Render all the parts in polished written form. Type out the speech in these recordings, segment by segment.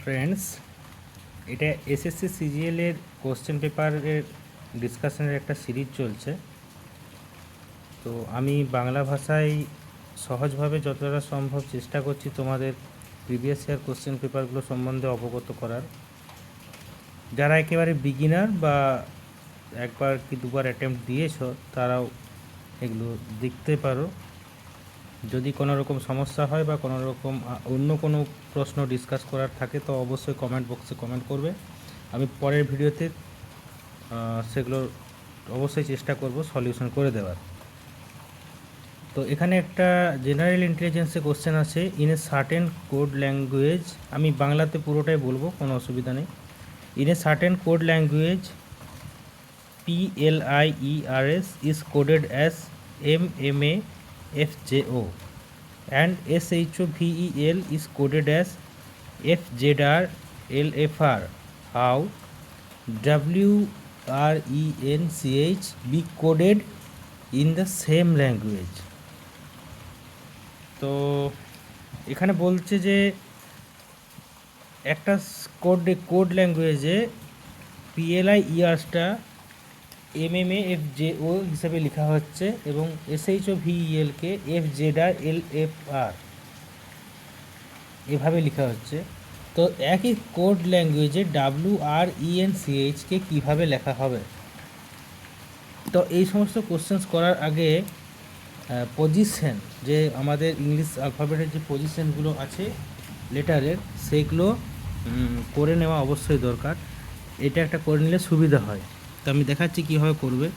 Friends, এটা SSC CGL এর question পেপারের ডিসকাশনের একটা সিরিজ চলছে। তো আমি বাংলা ভাষায় সহজভাবে যতটা সম্ভব চেষ্টা করছি তোমাদের প্রিভিয়াস ইয়ার কোশ্চেন পেপারগুলো সম্বন্ধে অবগত করার। যারা একেবারে বিগিনার বা একবার কি দুবার অ্যাটেম্প্ট দিয়েছো তারাও এগুলো দেখতে পারো। যদি কোনো রকম সমস্যা হয় বা কোনো রকম অন্য কোনো প্রশ্ন ডিসকাস করার থাকে তো অবশ্যই কমেন্ট বক্সে কমেন্ট করবে। আমি পরের ভিডিওতে সেগুলোর অবশ্যই চেষ্টা করব সলিউশন করে দেওয়ার। তো এখানে একটা জেনারেল ইন্টেলিজেন্সে কোশ্চেন আছে, in a certain code language. আমি বাংলাতে পুরোটাই বলবো, কোনো অসুবিধা নেই। In a certain code language PLIERS is coded as MMAFJO and SHOVEL is coded as FZRLFR. How WRENCH be coded in the same language? তো এখানে বলছে যে একটা কোড ল্যাঙ্গুয়েজে PLIERSটা MMAFJO হিসাবে লেখা হচ্ছে এবং SHOVELকে FZRLFR এভাবে লেখা হচ্ছে। তো একই কোড ল্যাঙ্গুয়েজে WRENCHকে কীভাবে লেখা হবে? তো এই সমস্ত কোশ্চেন্স করার আগে পজিশন, যে আমাদের ইংলিশ অ্যালফাবেটের যে পজিশনগুলো আছে লেটারের, সেগুলো করে নেওয়া অবশ্যই দরকার। এটা একটা করে নিলে সুবিধা হয়। তো আমি দেখাচ্ছি কীভাবে করবে।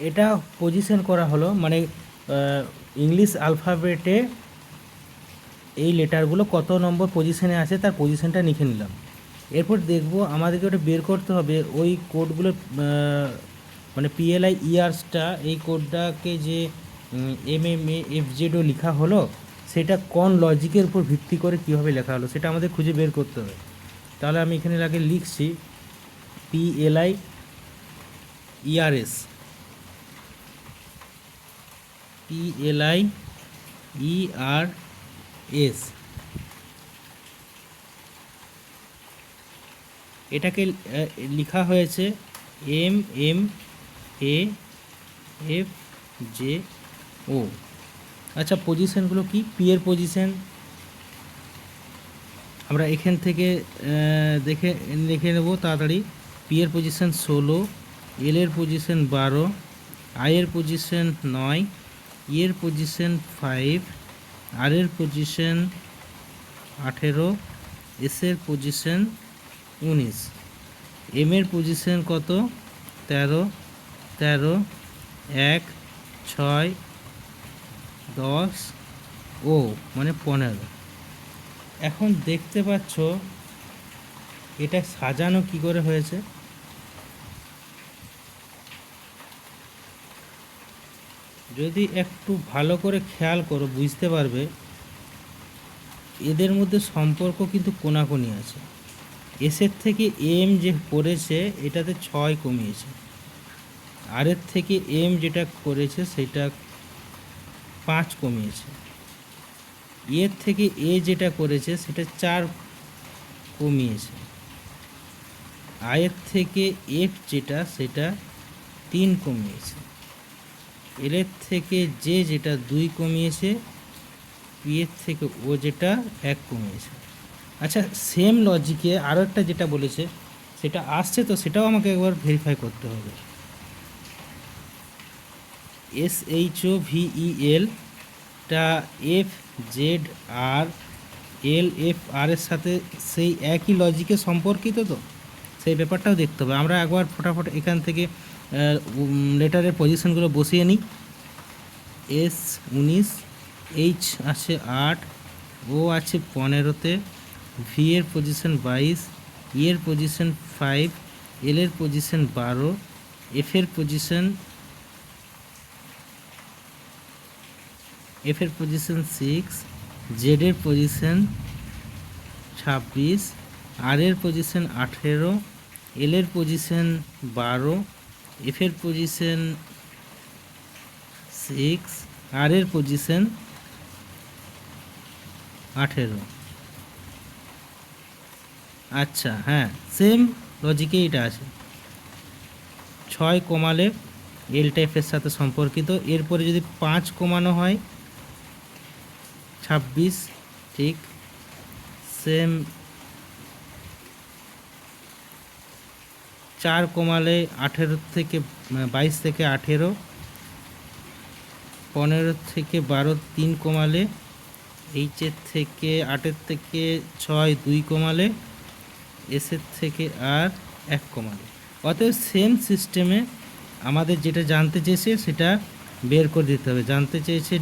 এটা পজিশন করা হলো, মানে ইংলিশ অ্যালফাবেটে এই লেটারগুলো কত নম্বর পজিশনে আছে তার পজিশনটা লিখে নিলাম। এরপর দেখব আমাদেরকে ওটা বের করতে হবে ওই কোডগুলো, মানে PLIERSটা এই কোডটাকে যে MMAFZO লেখা হলো সেটা কোন লজিকের উপর ভিত্তি করে কীভাবে লেখা হলো সেটা আমাদের খুঁজে বের করতে হবে। তাহলে আমি এখানে আগে লিখছি PLIERS এটাকে লেখা হয়েছে MMAFJO। আচ্ছা, পজিশনগুলো কি? পি এর পজিশন আমরা এখান থেকে দেখে নেব তাড়াতাড়ি। পি এর পজিশন 16, এল এর পজিশন 12, আই এর পজিশন 9, ই এর পজিশন 5, আর এর পজিশন 18, এস এর পজিশন 19, এম এর পজিশন কত? 13, 1, 6, 10, ও মানে 15। এখন দেখতে পাচ্ছ এটা সাজানো কি করে হয়েছে। যদি একটু ভালো করে খেয়াল করো বুঝতে পারবে এদের মধ্যে সম্পর্ক কিন্তু কোনাকুনি আছে। এসের থেকে এম যে করেছে এটাতে 6 কমিয়েছে, আর এর থেকে এম যেটা করেছে সেটা 5 কমিয়েছে, এর থেকে এ যেটা করেছে সেটা 4 কমিয়েছে, আয়ের থেকে এফ যেটা সেটা 3 কমিয়েছে, এলের থেকে যে যেটা 2 কমিয়েছে, পি এর থেকে ও যেটা 1 কমিয়েছে। আচ্ছা, সেম লজিকে আরও একটা যেটা বলেছে সেটা আসছে, তো সেটাও আমাকে একবার ভেরিফাই করতে হবে। SHOVEL টা FZRLFR এল এফ আর এর সাথে সেই একই লজিকে সম্পর্কিত, তো সেই ব্যাপারটাও দেখতে হবে। আমরা একবার ফটাফট এখান থেকে লেটারের পজিশনগুলো বসিয়ে নিই। এস 19, এইচ আছে 8, ও আছে 15-তে, ভি এর পজিশন 22, ই এর পজিশন 5, এল এর পজিশন 12, এফ এর পজিশন 6, জেড এর পজিশন 26, আর এর পজিশন 18, এল এর পজিশন 12, এফ এর পজিশন 6, আর এর পজিশন 18। আচ্ছা, হ্যাঁ, সেম লজিকে এটা আছে। 6 কমালে এলটা এফের সাথে সম্পর্কিত, এরপরে যদি 5 কমানো হয় 26, ঠিক সেম। 4 কমালে 18 থেকে 22 থেকে 18, 15 থেকে 12 3 কমালে, এইচের থেকে 8-এর থেকে 6 2 কমালে, এসের থেকে আর 1 কমালে। অতএব সেম সিস্টেমে আমাদের যেটা জানতে চেয়েছে সেটা বের করে দিতে হবে। জানতে চেয়েছে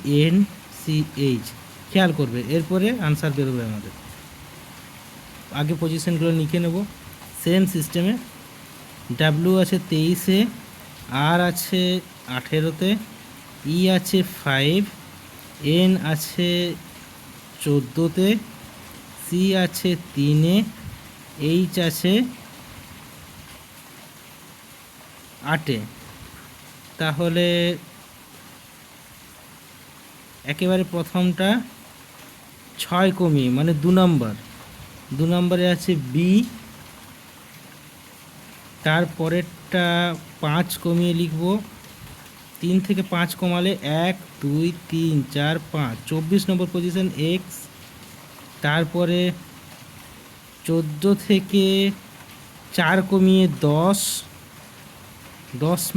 WRENCH, খেয়াল করবে, এরপরে আনসার বেরোবে আমাদের। আগে পজিশনগুলো লিখে নেব সেম সিস্টেমে। ডাব্লিউ আছে 23-এ, আর আছে 18-তে, ই আছে 5, এন আছে 14-তে, সি আছে 3-এ, এইচ আছে 8-এ। তাহলে একেবারে প্রথমটা 6 কমিয়ে, মানে 2 নম্বরে আছে বি, তারপরেরটা 5 কমিয়ে লিখব, 3 থেকে 5 কমালে 1 2 3 4 5, 24 নম্বর পজিশন এক্স। তারপরে 14 থেকে 4 কমিয়ে 10,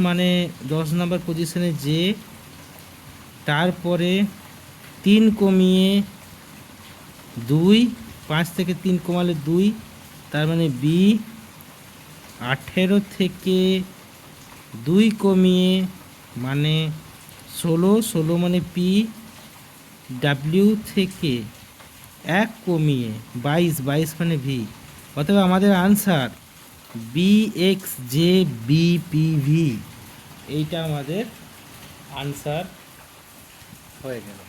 মানে 10 নম্বর পজিশনে জে। তারপরে 3 কমিয়ে 2, 5 থেকে 3 কমালে 2, তার মানে বি। 18 থেকে 2 কমিয়ে মানে 16 মানে পি। ডাব্লিউ থেকে 1 কমিয়ে 22 মানে ভি। অতএব আমাদের আনসার BXJBPV, এইটা আমাদের আনসার হয়ে গেল।